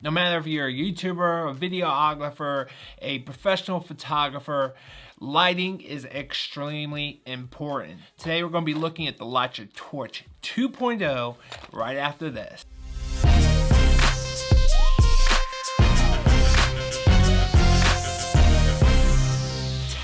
No matter if you're a YouTuber, a videographer, a professional photographer, lighting is extremely important. Today we're going to be looking at the Litra Torch 2.0 right after this.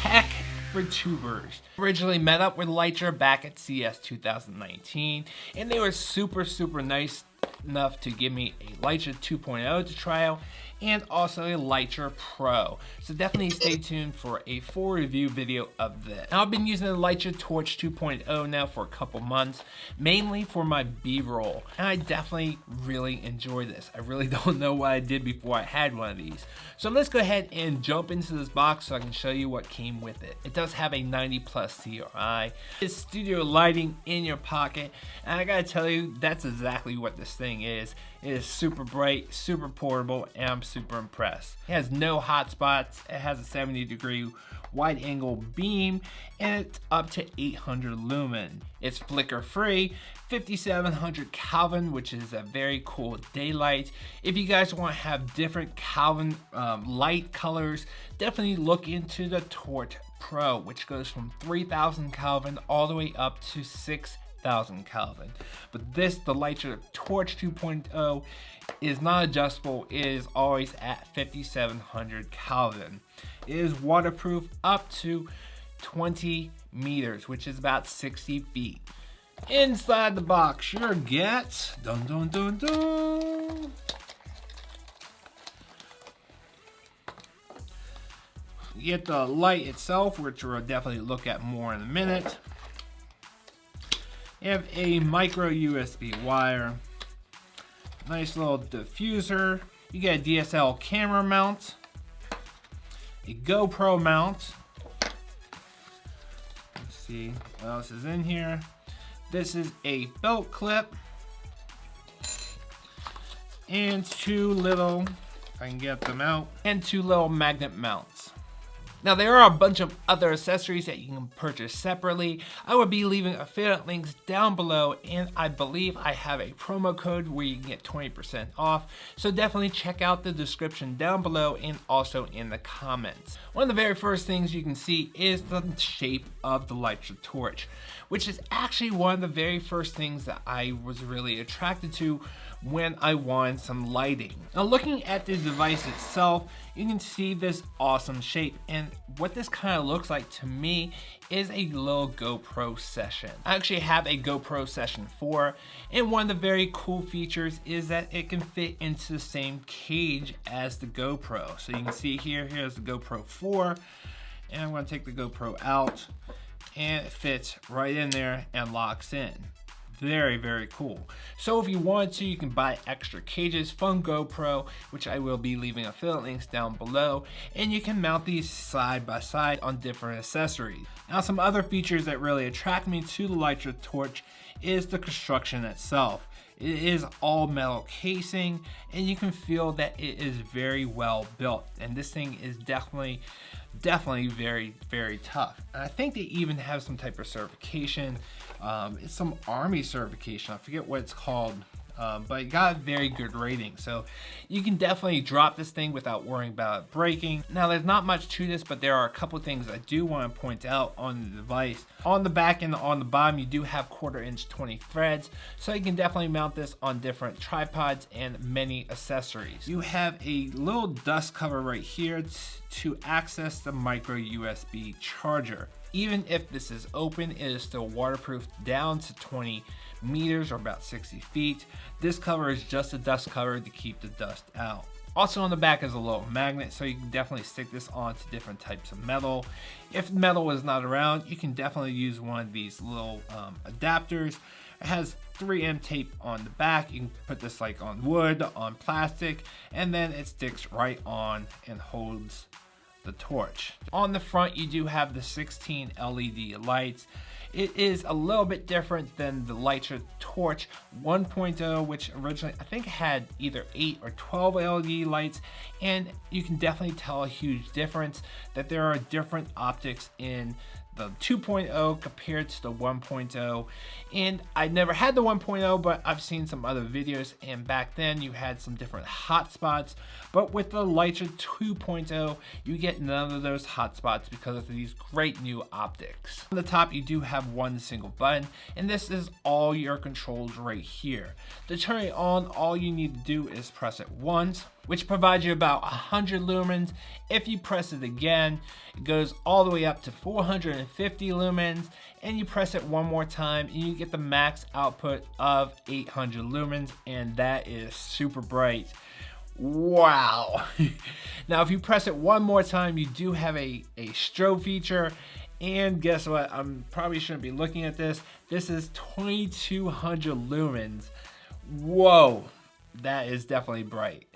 Tech for tubers. Originally met up with Litra back at CES 2019, and they were super nice enough to give me a Litra 2.0 to try out and also a Litra Pro. So definitely stay tuned for a full review video of this. Now I've been using the Litra Torch 2.0 now for a couple months, mainly for my B-roll, and I definitely really enjoy this. I really don't know what I did before I had one of these. So let's go ahead and jump into this box so I can show you what came with it. It does have a 90+ CRI. It's studio lighting in your pocket, and I gotta tell you, that's exactly what this thing is. It is super bright, super portable, and I'm super impressed. It has no hot spots. It has a 70-degree wide angle beam, and it's up to 800 lumen. It's flicker free, 5700 Kelvin, which is a very cool daylight. If you guys want to have different Kelvin light colors, definitely look into the Torch Pro, which goes from 3000 Kelvin all the way up to 6000 Kelvin. But this, the Litra Torch 2.0, is not adjustable. It is always at 5700 Kelvin. It is waterproof up to 20 meters, which is about 60 feet. Inside the box, you get you get the light itself, which we'll definitely look at more in a minute. You have a micro USB wire, nice little diffuser. You get a DSL camera mount, a GoPro mount. Let's see what else is in here. This is a belt clip and two little, if I can get them out, and two little magnet mounts. Now there are a bunch of other accessories that you can purchase separately. I will be leaving affiliate links down below, and I believe I have a promo code where you can get 20% off. So definitely check out the description down below and also in the comments. One of the very first things you can see is the shape of the Litra Torch, which is actually one of the very first things that I was really attracted to when I wanted some lighting. Now looking at the device itself, you can see this awesome shape, and what this kind of looks like to me is a little GoPro Session. I actually have a GoPro Session 4, and one of the very cool features is that it can fit into the same cage as the GoPro. So you can see here's the GoPro 4, and I'm going to take the GoPro out, and it fits right in there and locks in. Very cool. So if you want to, you can buy extra cages from GoPro, which I will be leaving affiliate links down below, and you can mount these side by side on different accessories. Now some other features that really attract me to the Litra Torch is the construction itself. It is all metal casing, and you can feel that it is very well built, and this thing is definitely very tough. And I think they even have some type of certification. It's some Army certification, I forget what it's called, but it got a very good rating, so you can definitely drop this thing without worrying about it breaking. Now there's not much to this, but there are a couple things I do want to point out on the device. On the back and on the bottom, you do have 1/4 inch 20 threads, so you can definitely mount this on different tripods and many accessories. You have a little dust cover right here to access the micro USB charger. Even if this is open, it is still waterproof down to 20 meters or about 60 feet. This cover is just a dust cover to keep the dust out. Also on the back is a little magnet, so you can definitely stick this onto different types of metal. If metal is not around, you can definitely use one of these little adapters. It has 3M tape on the back. You can put this like on wood, on plastic, and then it sticks right on and holds the torch. On the front, you do have the 16 LED lights. It is a little bit different than the Litra Torch 1.0, which originally I think had either 8 or 12 LED lights, and you can definitely tell a huge difference that there are different optics in the 2.0 compared to the 1.0, and I never had the 1.0, but I've seen some other videos, and back then you had some different hotspots, but with the Litra 2.0 you get none of those hotspots because of these great new optics. On the top you do have one single button, and this is all your controls right here. To turn it on, all you need to do is press it once, which provides you about 100 lumens. If you press it again, it goes all the way up to 450 lumens, and you press it one more time and you get the max output of 800 lumens, and that is super bright. Wow. Now if you press it one more time, you do have a strobe feature, and guess what? I probably shouldn't be looking at this. This is 2200 lumens. Whoa, that is definitely bright.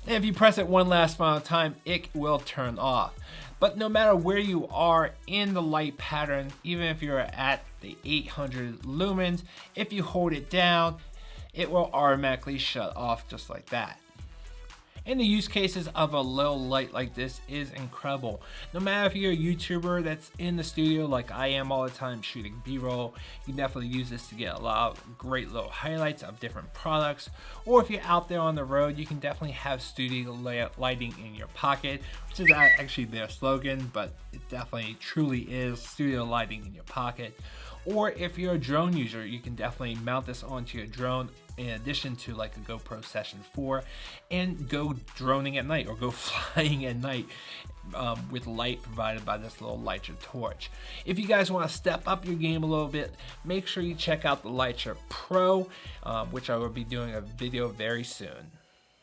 And if you press it one last final time, it will turn off. But no matter where you are in the light pattern, even if you're at the 800 lumens, if you hold it down, it will automatically shut off just like that. And the use cases of a little light like this is incredible. No matter if you're a YouTuber that's in the studio like I am all the time shooting B-roll, you can definitely use this to get a lot of great little highlights of different products. Or if you're out there on the road, you can definitely have studio lighting in your pocket, which is actually their slogan, but it definitely truly is studio lighting in your pocket. Or if you're a drone user, you can definitely mount this onto your drone in addition to like a GoPro Session 4 and go droning at night or go flying at night with light provided by this little Litra torch. If you guys want to step up your game a little bit, make sure you check out the Litra Pro, which I will be doing a video very soon.